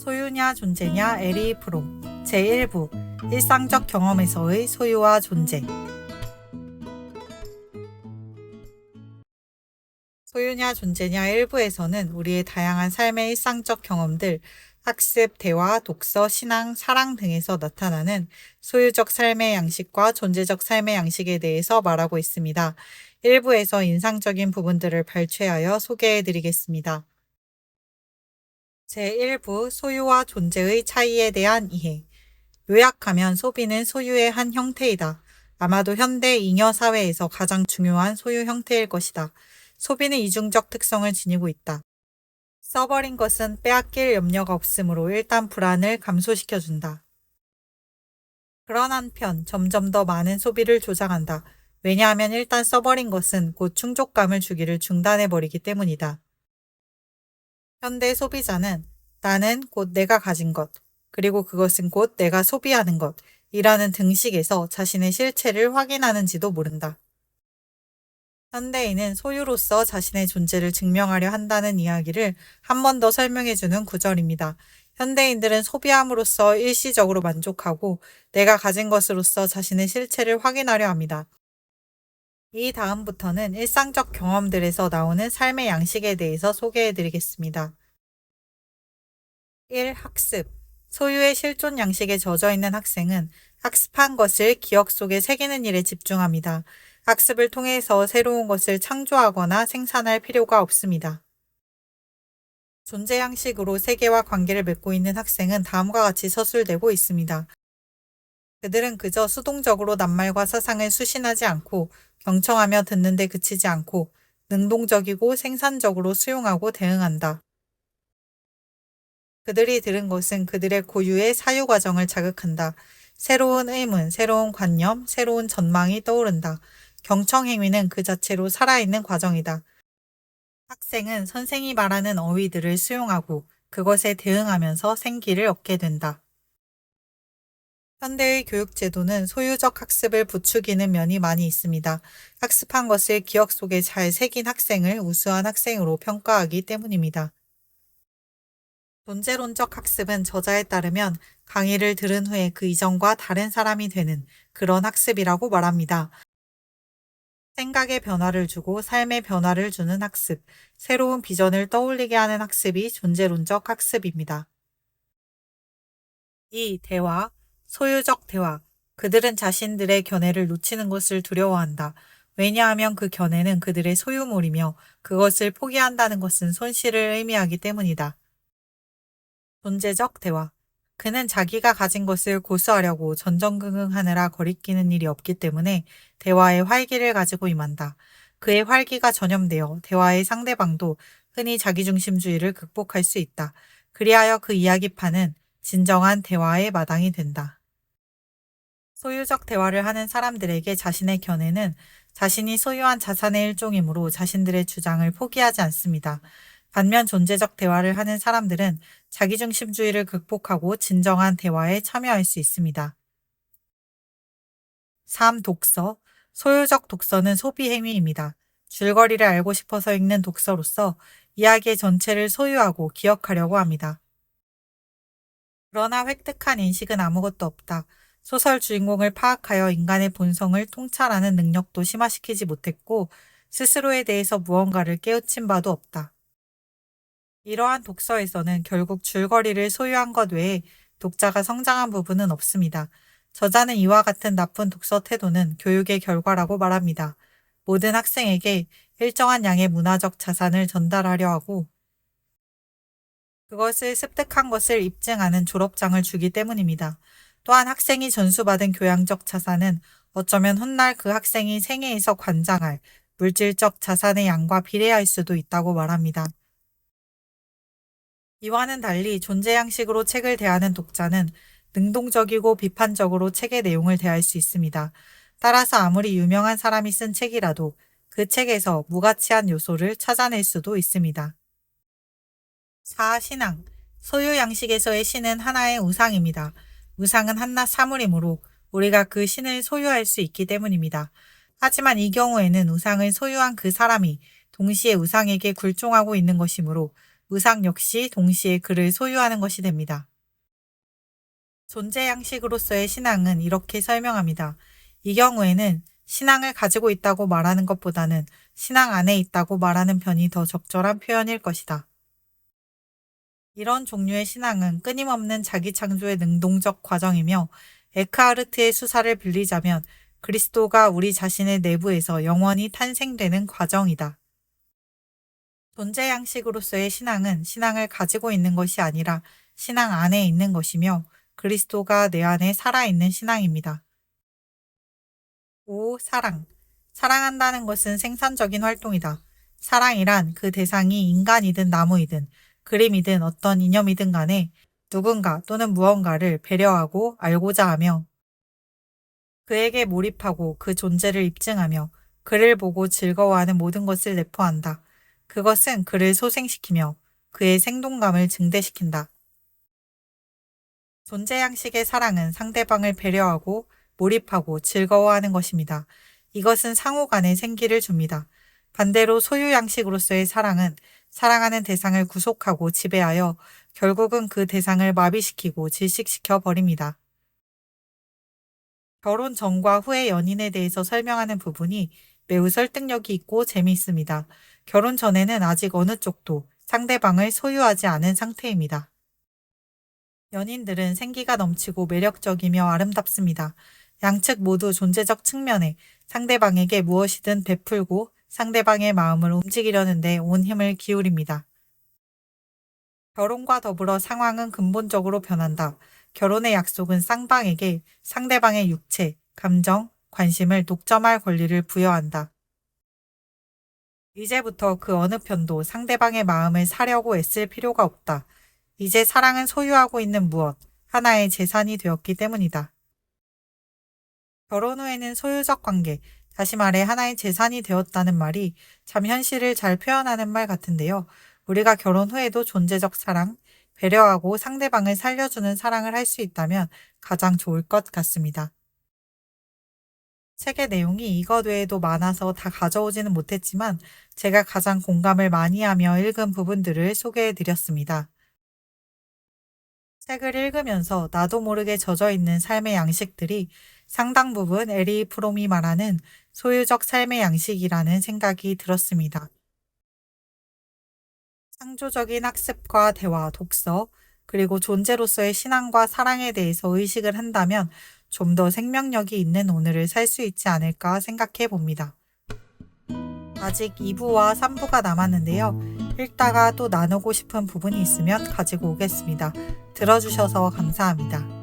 소유냐 존재냐 에리 프롬 제1부 일상적 경험에서의 소유와 존재. 소유냐 존재냐 1부에서는 우리의 다양한 삶의 일상적 경험들, 학습, 대화, 독서, 신앙, 사랑 등에서 나타나는 소유적 삶의 양식과 존재적 삶의 양식에 대해서 말하고 있습니다. 1부에서 인상적인 부분들을 발췌하여 소개해 드리겠습니다. 제1부 소유와 존재의 차이에 대한 이해. 요약하면 소비는 소유의 한 형태이다. 아마도 현대 잉여 사회에서 가장 중요한 소유 형태일 것이다. 소비는 이중적 특성을 지니고 있다. 써버린 것은 빼앗길 염려가 없으므로 일단 불안을 감소시켜준다. 그런 한편 점점 더 많은 소비를 조장한다. 왜냐하면 일단 써버린 것은 곧 충족감을 주기를 중단해버리기 때문이다. 현대 소비자는 나는 곧 내가 가진 것, 그리고 그것은 곧 내가 소비하는 것, 이라는 등식에서 자신의 실체를 확인하는지도 모른다. 현대인은 소유로서 자신의 존재를 증명하려 한다는 이야기를 한 번 더 설명해주는 구절입니다. 현대인들은 소비함으로써 일시적으로 만족하고 내가 가진 것으로서 자신의 실체를 확인하려 합니다. 이 다음부터는 일상적 경험들에서 나오는 삶의 양식에 대해서 소개해 드리겠습니다. 1. 학습. 소유의 실존 양식에 젖어 있는 학생은 학습한 것을 기억 속에 새기는 일에 집중합니다. 학습을 통해서 새로운 것을 창조하거나 생산할 필요가 없습니다. 존재 양식으로 세계와 관계를 맺고 있는 학생은 다음과 같이 서술되고 있습니다. 그들은 그저 수동적으로 낱말과 사상을 수신하지 않고 경청하며 듣는 데 그치지 않고 능동적이고 생산적으로 수용하고 대응한다. 그들이 들은 것은 그들의 고유의 사유 과정을 자극한다. 새로운 의문, 새로운 관념, 새로운 전망이 떠오른다. 경청 행위는 그 자체로 살아있는 과정이다. 학생은 선생이 말하는 어휘들을 수용하고 그것에 대응하면서 생기를 얻게 된다. 현대의 교육 제도는 소유적 학습을 부추기는 면이 많이 있습니다. 학습한 것을 기억 속에 잘 새긴 학생을 우수한 학생으로 평가하기 때문입니다. 존재론적 학습은 저자에 따르면 강의를 들은 후에 그 이전과 다른 사람이 되는 그런 학습이라고 말합니다. 생각의 변화를 주고 삶의 변화를 주는 학습, 새로운 비전을 떠올리게 하는 학습이 존재론적 학습입니다. 2. 대화, 소유적 대화. 그들은 자신들의 견해를 놓치는 것을 두려워한다. 왜냐하면 그 견해는 그들의 소유물이며 그것을 포기한다는 것은 손실을 의미하기 때문이다. 존재적 대화. 그는 자기가 가진 것을 고수하려고 전전긍긍하느라 거리끼는 일이 없기 때문에 대화의 활기를 가지고 임한다. 그의 활기가 전염되어 대화의 상대방도 흔히 자기중심주의를 극복할 수 있다. 그리하여 그 이야기판은 진정한 대화의 마당이 된다. 소유적 대화를 하는 사람들에게 자신의 견해는 자신이 소유한 자산의 일종이므로 자신들의 주장을 포기하지 않습니다. 반면 존재적 대화를 하는 사람들은 자기중심주의를 극복하고 진정한 대화에 참여할 수 있습니다. 3. 독서. 소유적 독서는 소비 행위입니다. 줄거리를 알고 싶어서 읽는 독서로서 이야기의 전체를 소유하고 기억하려고 합니다. 그러나 획득한 인식은 아무것도 없다. 소설 주인공을 파악하여 인간의 본성을 통찰하는 능력도 심화시키지 못했고 스스로에 대해서 무언가를 깨우친 바도 없다. 이러한 독서에서는 결국 줄거리를 소유한 것 외에 독자가 성장한 부분은 없습니다. 저자는 이와 같은 나쁜 독서 태도는 교육의 결과라고 말합니다. 모든 학생에게 일정한 양의 문화적 자산을 전달하려 하고 그것을 습득한 것을 입증하는 졸업장을 주기 때문입니다. 또한 학생이 전수받은 교양적 자산은 어쩌면 훗날 그 학생이 생애에서 관장할 물질적 자산의 양과 비례할 수도 있다고 말합니다. 이와는 달리 존재 양식으로 책을 대하는 독자는 능동적이고 비판적으로 책의 내용을 대할 수 있습니다. 따라서 아무리 유명한 사람이 쓴 책이라도 그 책에서 무가치한 요소를 찾아낼 수도 있습니다. 4. 신앙. 소유 양식에서의 신은 하나의 우상입니다. 우상은 한낱 사물이므로 우리가 그 신을 소유할 수 있기 때문입니다. 하지만 이 경우에는 우상을 소유한 그 사람이 동시에 우상에게 굴종하고 있는 것이므로 의상 역시 동시에 그를 소유하는 것이 됩니다. 존재 양식으로서의 신앙은 이렇게 설명합니다. 이 경우에는 신앙을 가지고 있다고 말하는 것보다는 신앙 안에 있다고 말하는 편이 더 적절한 표현일 것이다. 이런 종류의 신앙은 끊임없는 자기 창조의 능동적 과정이며 에크하르트의 수사를 빌리자면 그리스도가 우리 자신의 내부에서 영원히 탄생되는 과정이다. 존재 양식으로서의 신앙은 신앙을 가지고 있는 것이 아니라 신앙 안에 있는 것이며 그리스도가 내 안에 살아있는 신앙입니다. 5. 사랑. 사랑한다는 것은 생산적인 활동이다. 사랑이란 그 대상이 인간이든 나무이든 그림이든 어떤 이념이든 간에 누군가 또는 무언가를 배려하고 알고자 하며 그에게 몰입하고 그 존재를 입증하며 그를 보고 즐거워하는 모든 것을 내포한다. 그것은 그를 소생시키며 그의 생동감을 증대시킨다. 존재 양식의 사랑은 상대방을 배려하고 몰입하고 즐거워하는 것입니다. 이것은 상호 간에 생기를 줍니다. 반대로 소유 양식으로서의 사랑은 사랑하는 대상을 구속하고 지배하여 결국은 그 대상을 마비시키고 질식시켜 버립니다. 결혼 전과 후의 연인에 대해서 설명하는 부분이 매우 설득력이 있고 재미있습니다. 결혼 전에는 아직 어느 쪽도 상대방을 소유하지 않은 상태입니다. 연인들은 생기가 넘치고 매력적이며 아름답습니다. 양측 모두 존재적 측면에 상대방에게 무엇이든 베풀고 상대방의 마음을 움직이려는 데 온 힘을 기울입니다. 결혼과 더불어 상황은 근본적으로 변한다. 결혼의 약속은 쌍방에게 상대방의 육체, 감정, 관심을 독점할 권리를 부여한다. 이제부터 그 어느 편도 상대방의 마음을 사려고 애쓸 필요가 없다. 이제 사랑은 소유하고 있는 무엇, 하나의 재산이 되었기 때문이다. 결혼 후에는 소유적 관계, 다시 말해 하나의 재산이 되었다는 말이 참 현실을 잘 표현하는 말 같은데요. 우리가 결혼 후에도 존재적 사랑, 배려하고 상대방을 살려주는 사랑을 할 수 있다면 가장 좋을 것 같습니다. 책의 내용이 이것 외에도 많아서 다 가져오지는 못했지만 제가 가장 공감을 많이 하며 읽은 부분들을 소개해 드렸습니다. 책을 읽으면서 나도 모르게 젖어 있는 삶의 양식들이 상당 부분 에리 프롬이 말하는 소유적 삶의 양식이라는 생각이 들었습니다. 창조적인 학습과 대화, 독서, 그리고 존재로서의 신앙과 사랑에 대해서 의식을 한다면 좀 더 생명력이 있는 오늘을 살 수 있지 않을까 생각해 봅니다. 아직 2부와 3부가 남았는데요. 읽다가 또 나누고 싶은 부분이 있으면 가지고 오겠습니다. 들어주셔서 감사합니다.